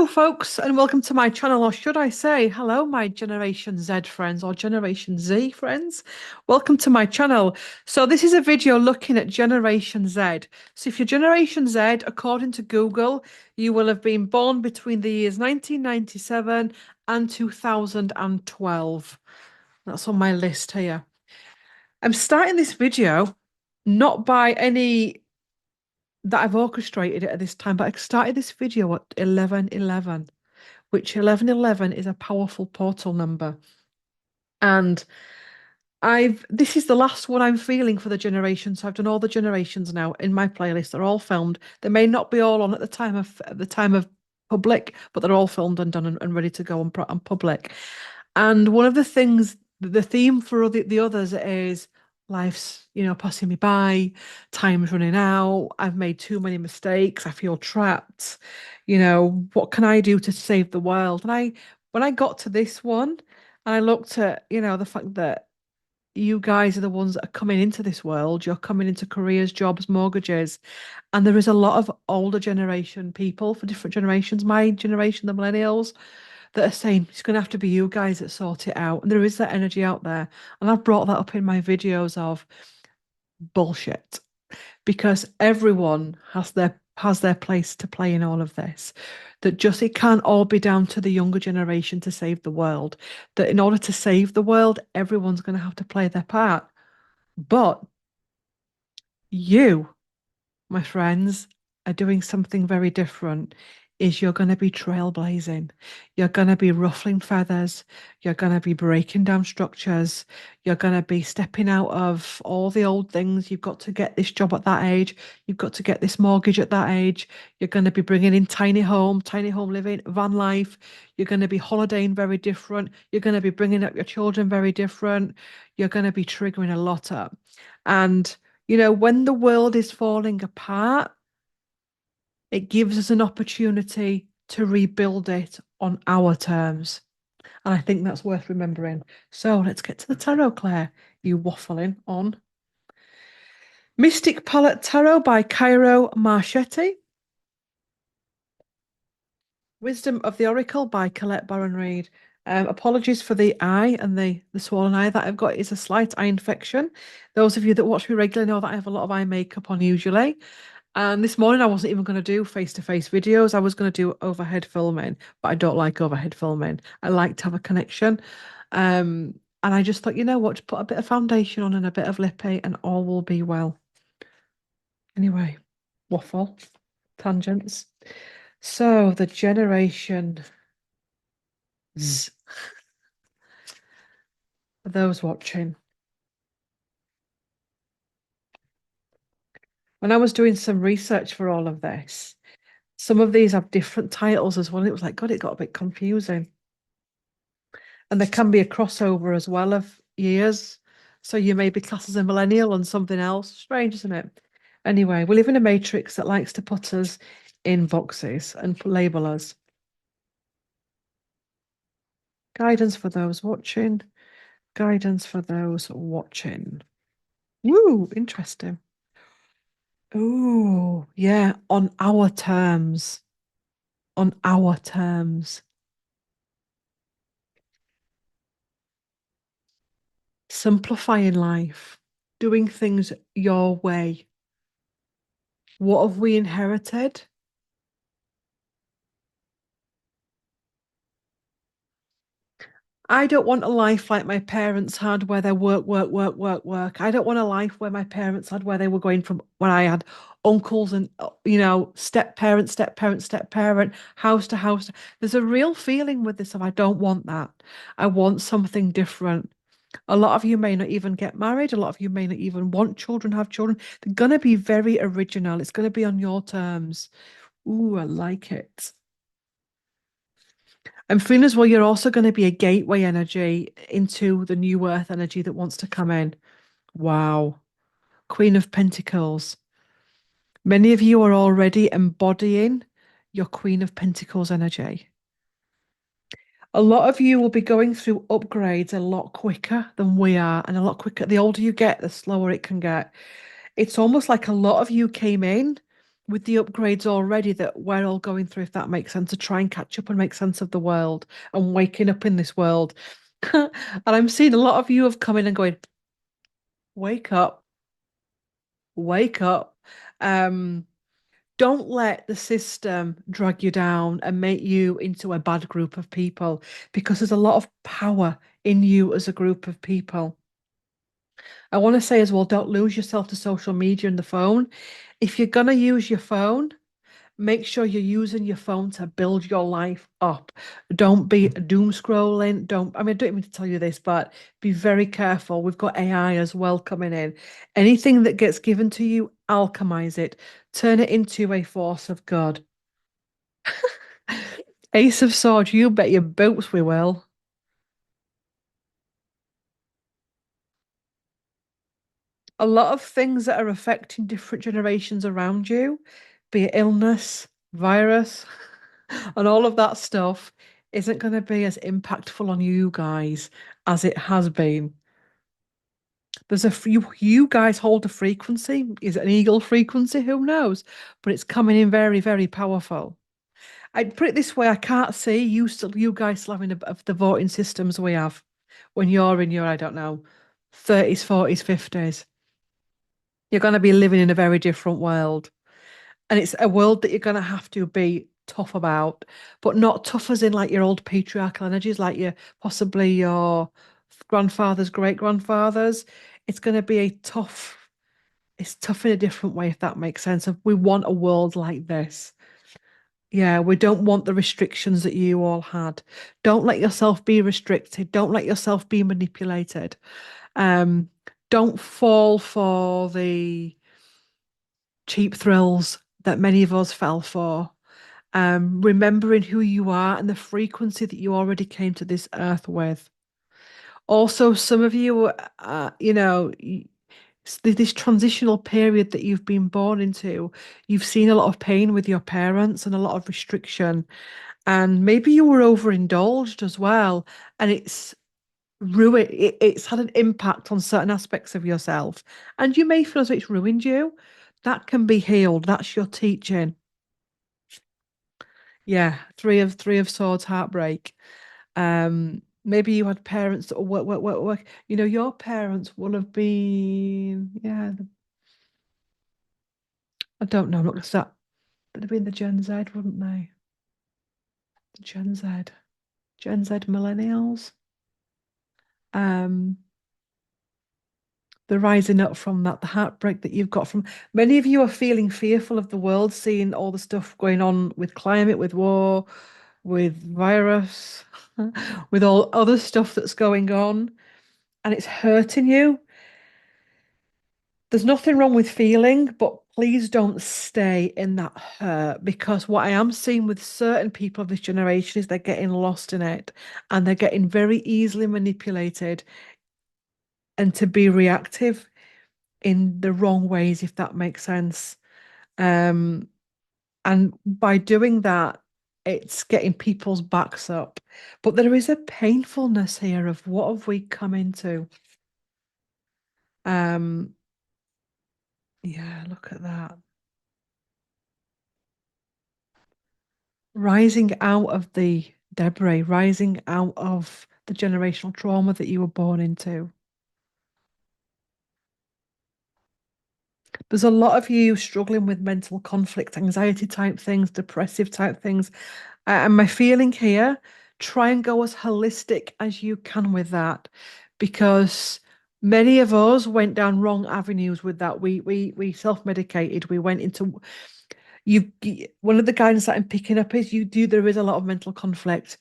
Hello, folks, and welcome to my channel, or should I say, hello, my Generation Z friends or Generation Z friends. Welcome to my channel. So, this is a video looking at Generation Z. So, if you're Generation Z, according to Google, you will have been born between the years 1997 and 2012. That's on my list here. I'm starting this video not by any that I've orchestrated it at this time, but I started this video at 11:11, which 11:11 is a powerful portal number. And this is the last one I'm feeling for the generation. So I've done all the generations now in my playlist. They're all filmed. They may not be all on at the time of public, but they're all filmed and done and ready to go on public. And one of the things, the theme for the others is life's, passing me by, time's running out, I've made too many mistakes, I feel trapped, what can I do to save the world? And when I got to this one, and I looked at, the fact that you guys are the ones that are coming into this world, you're coming into careers, jobs, mortgages, and there is a lot of older generation people for different generations, my generation, the millennials, that are saying it's going to have to be you guys that sort it out. And there is that energy out there. And I've brought that up in my videos of bullshit because everyone has their place to play in all of this. That just it can't all be down to the younger generation to save the world. That in order to save the world, everyone's going to have to play their part. But you, my friends, are doing something very different. Is you're going to be trailblazing. You're going to be ruffling feathers. You're going to be breaking down structures. You're going to be stepping out of all the old things. You've got to get this job at that age. You've got to get this mortgage at that age. You're going to be bringing in tiny home living, van life. You're going to be holidaying very different. You're going to be bringing up your children very different. You're going to be triggering a lot up. And, when the world is falling apart, it gives us an opportunity to rebuild it on our terms. And I think that's worth remembering. So let's get to the tarot, Claire. You waffling on. Mystic Palette Tarot by Cairo Marchetti. Wisdom of the Oracle by Colette Baron Reid. Apologies for the eye and the swollen eye that I've got. It's a slight eye infection. Those of you that watch me regularly know that I have a lot of eye makeup on usually. And this morning I wasn't even going to do face-to-face videos. I was going to do overhead filming, but I don't like overhead filming. I like to have a connection. And I just thought, you know what, to put a bit of foundation on and a bit of lippy and all will be well. Anyway, waffle, tangents. So the generation Z, for those watching. When I was doing some research for all of this, some of these have different titles as well. It was like, God, it got a bit confusing. And there can be a crossover as well of years. So you may be classed as a millennial and something else. Strange, isn't it? Anyway, we live in a matrix that likes to put us in boxes and label us. Guidance for those watching. Guidance for those watching. Woo, interesting. Oh, yeah, on our terms. On our terms. Simplifying life, doing things your way. What have we inherited? I don't want a life like my parents had where they work, work, work, work, work. I don't want a life where my parents had where they were going from when I had uncles and, step parent, step parent, step parent, house to house. There's a real feeling with this of I don't want that. I want something different. A lot of you may not even get married. A lot of you may not even want children, have children. They're going to be very original. It's going to be on your terms. Ooh, I like it. I'm feeling as well, you're also going to be a gateway energy into the new earth energy that wants to come in. Wow. Queen of Pentacles. Many of you are already embodying your Queen of Pentacles energy. A lot of you will be going through upgrades a lot quicker than we are, and a lot quicker. The older you get, the slower it can get. It's almost like a lot of you came in with the upgrades already that we're all going through, if that makes sense, to try and catch up and make sense of the world and waking up in this world. And I'm seeing a lot of you have come in and going, wake up, wake up. Um, don't let the system drag you down and make you into a bad group of people because there's a lot of power in you as a group of people. I want to say as well, don't lose yourself to social media and the phone. If you're going to use your phone, make sure you're using your phone to build your life up. Don't be doom scrolling. I don't even to tell you this, but be very careful. We've got AI as well coming in. Anything that gets given to you, alchemize it, turn it into a force of God. Ace of Swords, you bet your boots we will. A lot of things that are affecting different generations around you, be it illness, virus, and all of that stuff, isn't going to be as impactful on you guys as it has been. There's a few, you guys hold a frequency. Is it an eagle frequency? Who knows? But it's coming in very, very powerful. I'd put it this way, I can't see you guys still having of the voting systems we have when you're in your, I don't know, 30s, 40s, 50s. You're going to be living in a very different world. And it's a world that you're going to have to be tough about, but not tough as in like your old patriarchal energies, like your possibly your grandfather's great grandfathers. It's going to be it's tough in a different way, if that makes sense. Of we want a world like this. Yeah, we don't want the restrictions that you all had. Don't let yourself be restricted. Don't let yourself be manipulated. Um, don't fall for the cheap thrills that many of us fell for. Remembering who you are and the frequency that you already came to this earth with. Also, some of you, this transitional period that you've been born into, you've seen a lot of pain with your parents and a lot of restriction. And maybe you were overindulged as well. And it's had an impact on certain aspects of yourself. And you may feel as though it's ruined you. That can be healed. That's your teaching. Yeah, three of swords, heartbreak. Maybe you had parents that work. Your parents will have been, yeah, I don't know, look at that. They'd have been the Gen Z, wouldn't they? The Gen Z. Gen Z millennials. Um, the rising up from that, the heartbreak that you've got from many of you are feeling fearful of the world, seeing all the stuff going on with climate, with war, with virus, with all other stuff that's going on, and it's hurting you. There's nothing wrong with feeling, but please don't stay in that hurt because what I am seeing with certain people of this generation is they're getting lost in it and they're getting very easily manipulated and to be reactive in the wrong ways, if that makes sense. Um, and by doing that, it's getting people's backs up. But there is a painfulness here of what have we come into? Um, yeah, look at that. Rising out of the debris, rising out of the generational trauma that you were born into. There's a lot of you struggling with mental conflict, anxiety type things, depressive type things. And my feeling here, try and go as holistic as you can with that because many of us went down wrong avenues with that. We self-medicated. We went into one of the guidance that I'm picking up is there is a lot of mental conflict.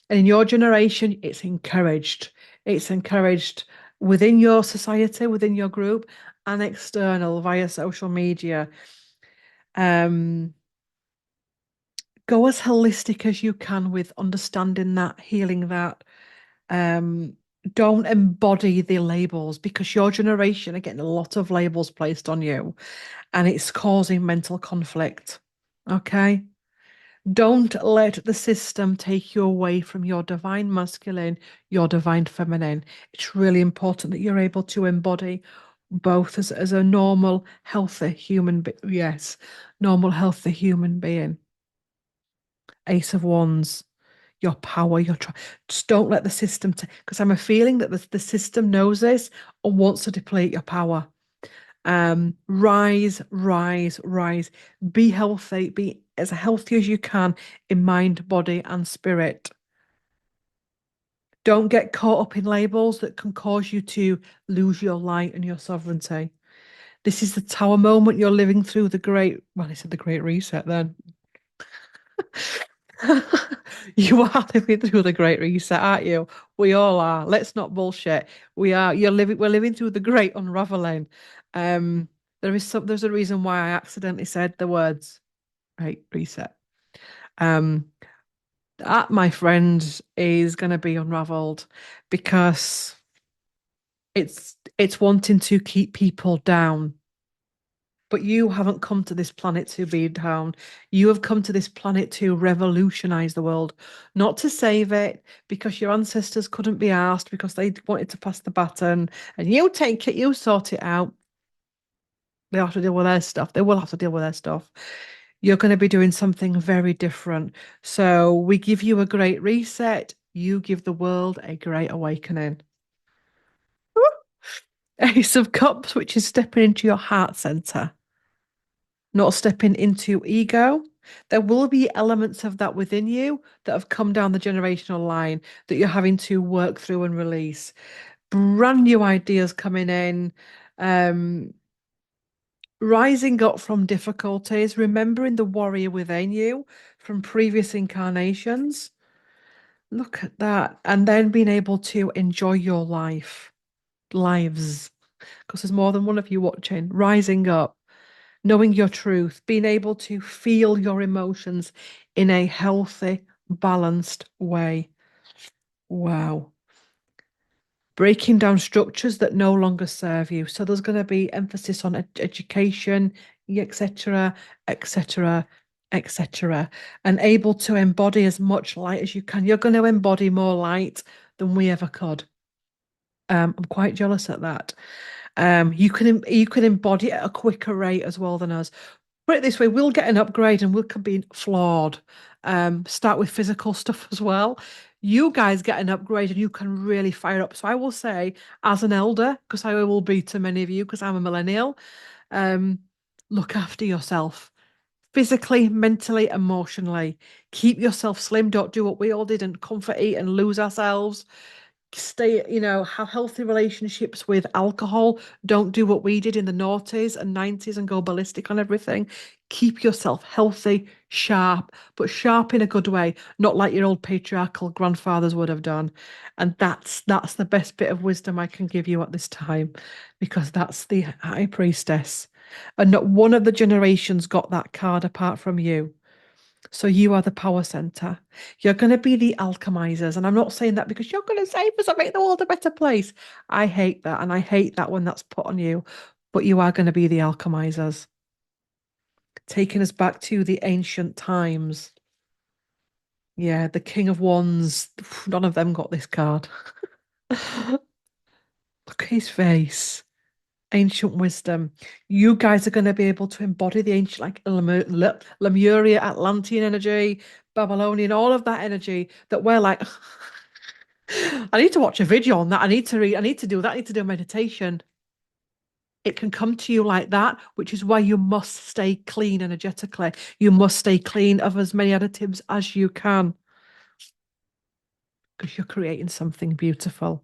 And in your generation, it's encouraged. It's encouraged within your society, within your group, and external via social media. Um, go as holistic as you can with understanding that, healing that. Um, don't embody the labels because your generation are getting a lot of labels placed on you and it's causing mental conflict. Okay. Don't let the system take you away from your divine masculine, your divine feminine. It's really important that you're able to embody both as a normal, healthy human yes, normal, healthy human being. Ace of Wands, your power, your just don't let the system because I'm a feeling that the system knows this and wants to deplete your power. Rise, rise, rise. Be healthy, be as healthy as you can in mind, body, and spirit. Don't get caught up in labels that can cause you to lose your light and your sovereignty. This is the tower moment. You're living through the great, well, I said the great reset then. You are living through the great reset, aren't you? We all are. Let's not bullshit. We are. We're living through the great unraveling. Um, there's a reason why I accidentally said the words great reset. Um, that, my friend, is going to be unraveled because it's wanting to keep people down. But you haven't come to this planet to be down. You have come to this planet to revolutionize the world, not to save it, because your ancestors couldn't be asked because they wanted to pass the baton. And you take it, you sort it out. They have to deal with their stuff. They will have to deal with their stuff. You're going to be doing something very different. So we give you a great reset. You give the world a great awakening. Ace of Cups, which is stepping into your heart center, not stepping into ego. There will be elements of that within you that have come down the generational line that you're having to work through and release. Brand new ideas coming in, um, rising up from difficulties, remembering the warrior within you from previous incarnations. Look at that. And then being able to enjoy your lives, because there's more than one of you watching, rising up, knowing your truth, being able to feel your emotions in a healthy, balanced way. Wow. Breaking down structures that no longer serve you. So there's going to be emphasis on education, etc., etc., etc., and able to embody as much light as you can. You're going to embody more light than we ever could. I'm quite jealous at that. You can embody at a quicker rate as well than us. Put it this way, we'll get an upgrade and we'll be flawed. Start with physical stuff as well. You guys get an upgrade and you can really fire up. So I will say, as an elder, because I will be to many of you, because I'm a millennial, um, look after yourself physically, mentally, emotionally. Keep yourself slim. Don't do what we all did and comfort eat and lose ourselves. Stay, have healthy relationships with alcohol. Don't do what we did in the noughties and 90s and go ballistic on everything. Keep yourself healthy, sharp, but sharp in a good way, not like your old patriarchal grandfathers would have done. And that's the best bit of wisdom I can give you at this time, because that's the high priestess. And not one of the generations got that card apart from you. So you are the power center. You're going to be the alchemizers. And I'm not saying that because you're going to save us and make the world a better place. I hate that. And I hate that when that's put on you. But you are going to be the alchemizers, taking us back to the ancient times. Yeah, the King of Wands. None of them got this card. Look at his face. Ancient wisdom. You guys are going to be able to embody the ancient, like Lemuria, Atlantean energy, Babylonian, all of that energy that we're like, I need to watch a video on that. I need to read, I need to do that. I need to do meditation. It can come to you like that, which is why you must stay clean energetically. You must stay clean of as many additives as you can, because you're creating something beautiful.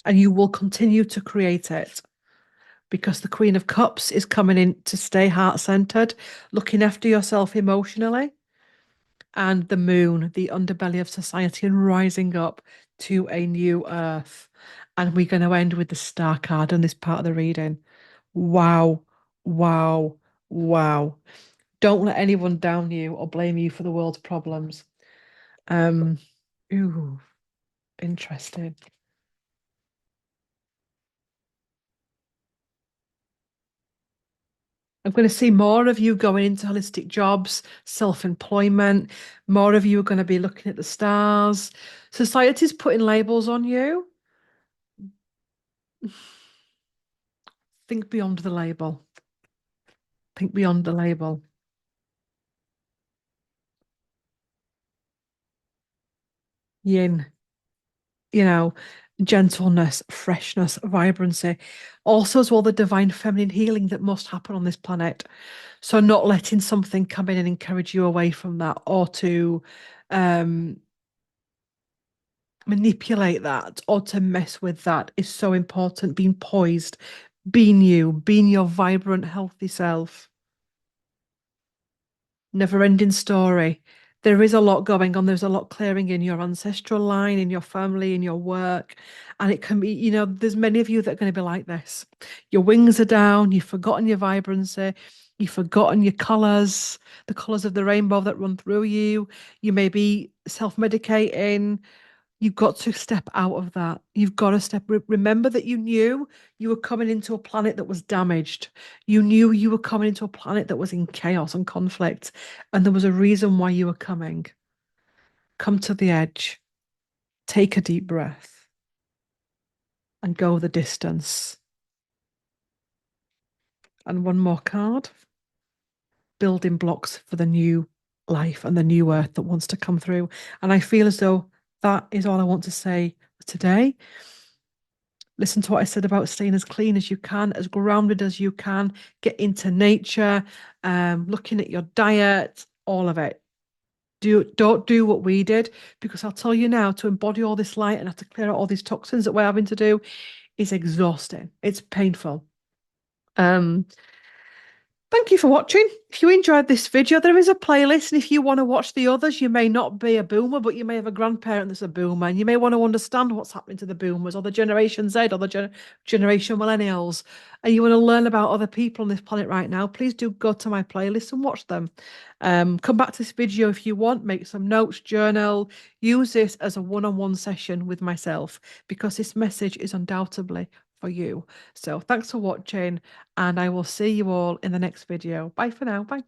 And you will continue to create it, because the Queen of Cups is coming in to stay heart centered, looking after yourself emotionally, and the moon, the underbelly of society, and rising up to a new earth. And we're going to end with the star card on this part of the reading. Wow, wow, wow. Don't let anyone down you or blame you for the world's problems. Um, ooh, interesting. I'm going to see more of you going into holistic jobs, self-employment. More of you are going to be looking at the stars. Society's putting labels on you. Think beyond the label. Think beyond the label. Yin, you know, gentleness, freshness, vibrancy. Also, as well, the divine feminine healing that must happen on this planet. So, not letting something come in and encourage you away from that or to um, manipulate that or to mess with that is so important. Being poised, being you, being your vibrant, healthy self. Never ending story. There is a lot going on. There's a lot clearing in your ancestral line, in your family, in your work. And it can be, there's many of you that are going to be like this. Your wings are down, you've forgotten your vibrancy, you've forgotten your colours, the colours of the rainbow that run through you. You may be self-medicating. You've got to step out of that. You've got to remember that you knew you were coming into a planet that was damaged. You knew you were coming into a planet that was in chaos and conflict. And there was a reason why you were coming. Come to the edge, take a deep breath, and go the distance. And one more card, building blocks for the new life and the new earth that wants to come through. And I feel as though that is all I want to say today. Listen to what I said about staying as clean as you can, as grounded as you can, get into nature, looking at your diet, all of it. Don't do what we did, because I'll tell you now, to embody all this light and have to clear out all these toxins that we're having to do is exhausting. It's painful. Um, Thank you for watching. If you enjoyed this video, there is a playlist, and if you want to watch the others, you may not be a boomer, but you may have a grandparent that's a boomer, and you may want to understand what's happening to the boomers or the Generation Z or the Generation Millennials, and you want to learn about other people on this planet right now, please do go to my playlist and watch them. Come back to this video if you want, make some notes, journal, use this as a one-on-one session with myself, because this message is undoubtedly for you. So thanks for watching, and I will see you all in the next video. Bye for now. Bye.